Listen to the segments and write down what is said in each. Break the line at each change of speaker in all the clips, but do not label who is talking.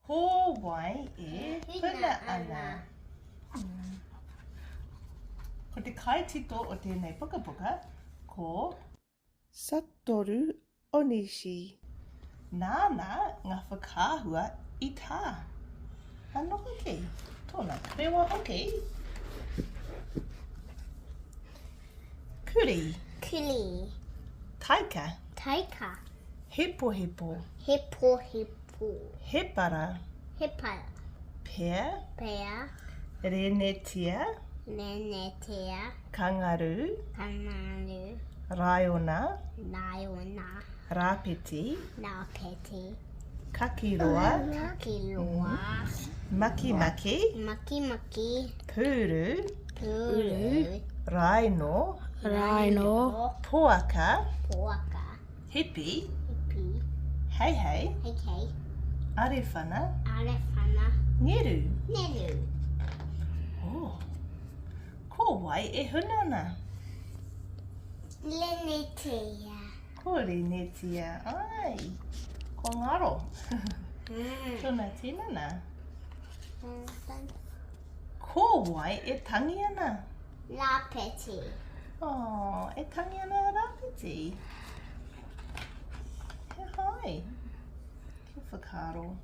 Ko wai e huna ana. Ko te kaitito o tēnei pukapuka, ko Satoru Onishi. Nāna ngā whakaahua I tā. Anō hoki, tōna rewa hoki. Kuri.
Kuri.
Taika.
Taika.
Hepo hepo.
Hepo hepo.
Hepara.
Hepara.
Pea.
Pea.
Renetia.
Nenetea.
Kangaru.
Kangaru.
Raiona.
Raiona.
Rapeti.
Rapeti.
Kakiroa.
Kakiroa.
Maki maki.
Maki maki.
Puru.
Puru.
Rhino.
Rhino.
Poaka.
Poaka.
Hippie.
Hippie.
Hei hei.
Hei hei.
Arewhana.
Arewhana.
Neru.
Neru.
Oh. Ko wai e hunana.
Lenetea.
Ko renetia. Ai. Ko ngaro. Tōna tinana. Ko wai e tangi ana.
Rapeti.
Oh, e tangi ana rapeti. He hai. Ki whakaro.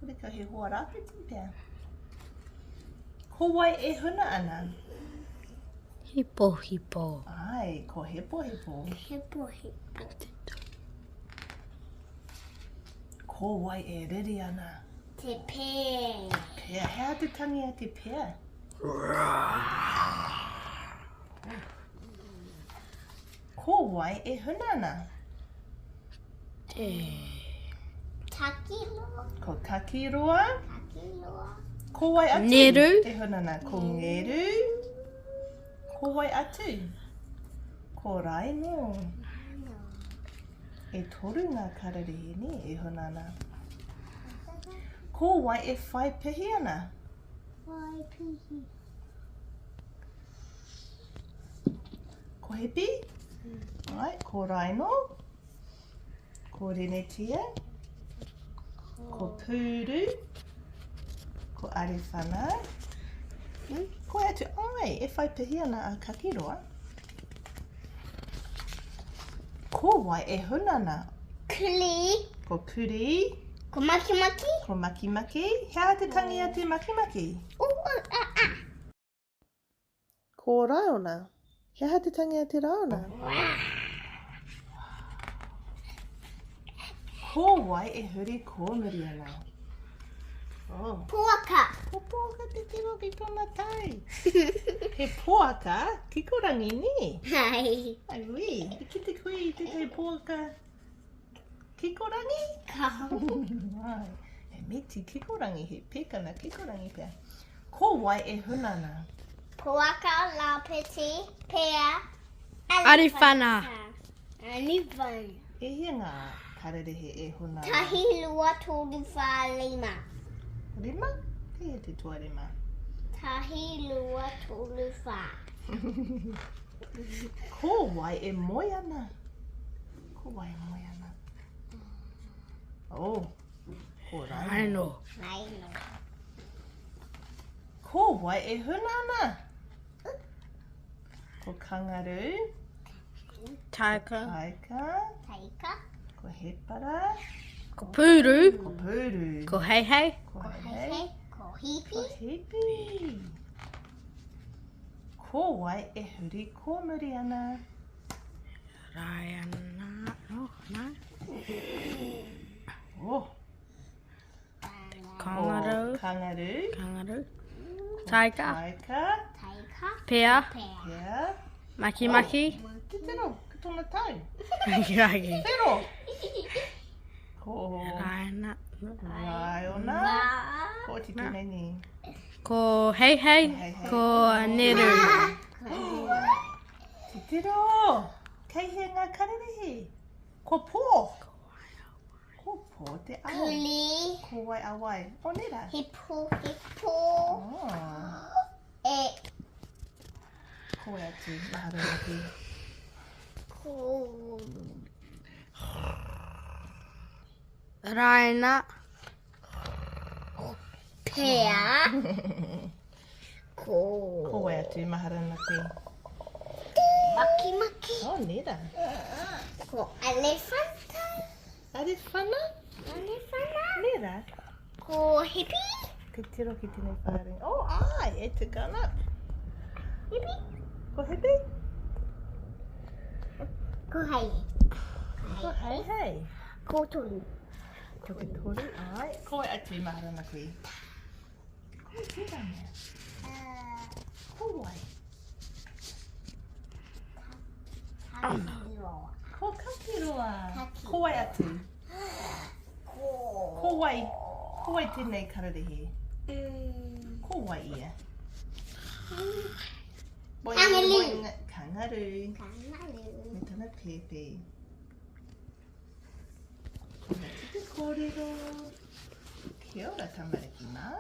Rika he hoa rapeti pia. Ko wai e huna ana.
Hipo hipo.
Ai, ko hepo hepo.
Hepo hepo.
Ko wai e riri ana.
Te pē.
Pea, hea te tangi a te pea. Ko wai e huna ana.
Takiroa.
Ko kakiroa.
Takiroa.
Ko wai atu.
Ngeru.
E huna ana. Ko ngeru. Ko wai atu. Ko rhino. E toru ngā kararehe ni e huna ana. Ko wai e whai pihi ana.
Wai pihi.
Ko hepi. Ai, ko rhino. Ko renetia. Ko puru. Ko arewhana. Ko atu, ai, e whai pihi ana a kakiroa. Ko wai e huna ana.
Kuri.
Ko kuri.
Ko maki maki.
Ko maki maki. Hea te tangi a te maki maki. Ko raiona. Hea te tangi a te raiona. Ko wai e huri kōmuri ana. Oh.
Puaka.
Ko pōka te tiro ki tōna tai. He pōaka ki ko rangi ni.
Hai.
Ai wei, I ki te koe I te te pōaka ki ko rangi. Ai, he meti ki ko rangi, he pēkana ki ko rangi pia. Ko wai e hunana.
Puaka, rapeti, pea.
Arewhana.
Arewhana.
E hia ngā kararehe e hunana.
Tahi lua tūru whā lima.
Rima? Kei te tua rima.
Tahi lua tūru whā.
Ko wai e moi ana. Ko wai e moi ana. Oh, ko rhino.
Rhino.
Rhino.
Ko wai e hunana. Ko kangaru.
Taika.
Taika.
Taika.
Ko hepara.
Ko puru.
Ko puru.
Ko hei hei.
Ko
Ko
hei.
hehe. Ko hipi.
Ko hepi. Ko wai e huri kōmuri ana.
Raiana. Oh, no.
Oh.
Kangaru.
Ko kangaru.
Kangaru. Taika.
Taika.
Taika.
Pea.
Pea.
Pea.
Maki maki.
Ki tero. Ki tōna tau.
Ragi.
Tero. Ko
Raiana.
raiona. Ko te tēnei ni.
Ko hei hei.
Hei hei.
Ko neru.
Te tero. Kei he ngā kararehe. Ko pō. Ko pō te ao.
Kuli.
Ko wai a wai. O nera.
Hipo. Hipo.
Oh.
E.
Ko e atu. Mahara atu.
Ko.
Raina.
Pea. Ko.
Ko wai atu maharana koe.
Maki maki.
Oh, nera.
Ko elefanta.
Arewhana?
Elefanta.
Nera.
Ko hippie.
Ke tiro ki tēnei whāring. Oh, ai, e te kana.
Hippie.
Ko hepe?
Ko hai.
Ko hei hei.
Ko toru.
Ko te toru, ai. Ko wai atu maharana koe. Ko te ranga. Ko wai. Ko kakiroa.
Kaki.
Ko wai atu.
Ko.
Ko wai. Ko wai tēnei kararehe. Ko wai ia.
Kangaru.
Kangaru.
Kangaru.
Me tana pepe. Ko te kōrero. Kia ora tamariki mā.